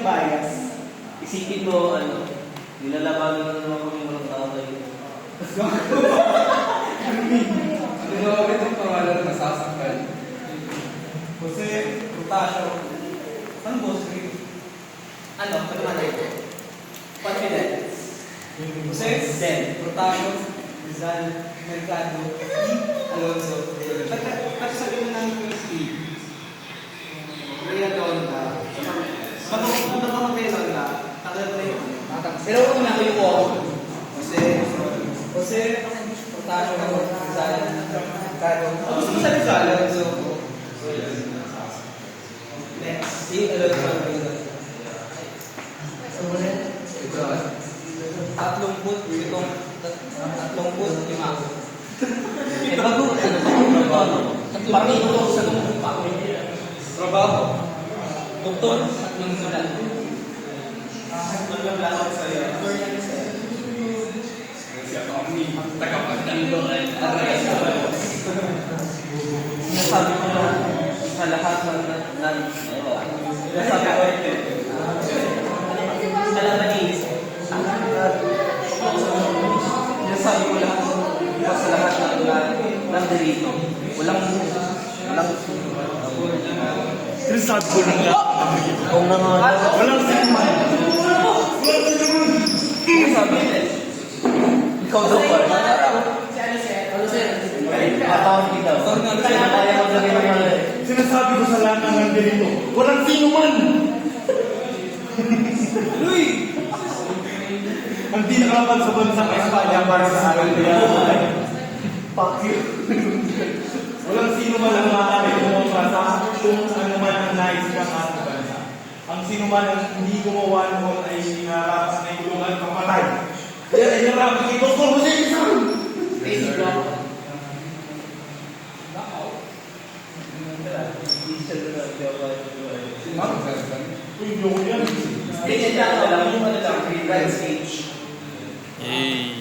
na bias. Isipin mo, nilalabanan na naman kami walang tatay. Ano ba itong pangalan na nasasaktan? Jose Rotasio. Ano boss? Ano naman ito? Confidence. Jose Rotasio, Rizal, Mercado, Alonso. Kasi sabi mo namin yung Steve. Rhea Donda. Matungkol na kamatay Donda. Tagal na yun. Pero una ko yung wall. Jose Rotasio, Rizal, Mercado. Gusto mo sa Rizal, Alonso. Next. Si Alonso. Tatlongput, lima. Bago, parang ito sa tumumpa. Trabaho. Doktor, tatlong sulat. Maglalaot sa'yo. Sinasabi ko na sa lahat ng sinasabi ko alamanis. Sinasabi ko lahat sa lahat ng delito. Walang Sinasabi ko lang kung walang sinuman. sinasabi ikaw daw ba? Patawag kita. Sinasabi ko sa lahat ng nandito, walang sinuman! Uy! Ang di nakapag sa bansang Espanya para sa akin. Fuck you. Walang sinuman ang maaari kumapasa kung ano man ang nais kang ating bansa. Ang sinuman ang hindi gumawa noon ay nararapat na ilungan kapatay. Kaya ay nararapat kay Dr. Jose Rizal! Basic lang. Si Mark Zestan. Uy, joke yan. Stage lang, alam mo yung right stage. Hey.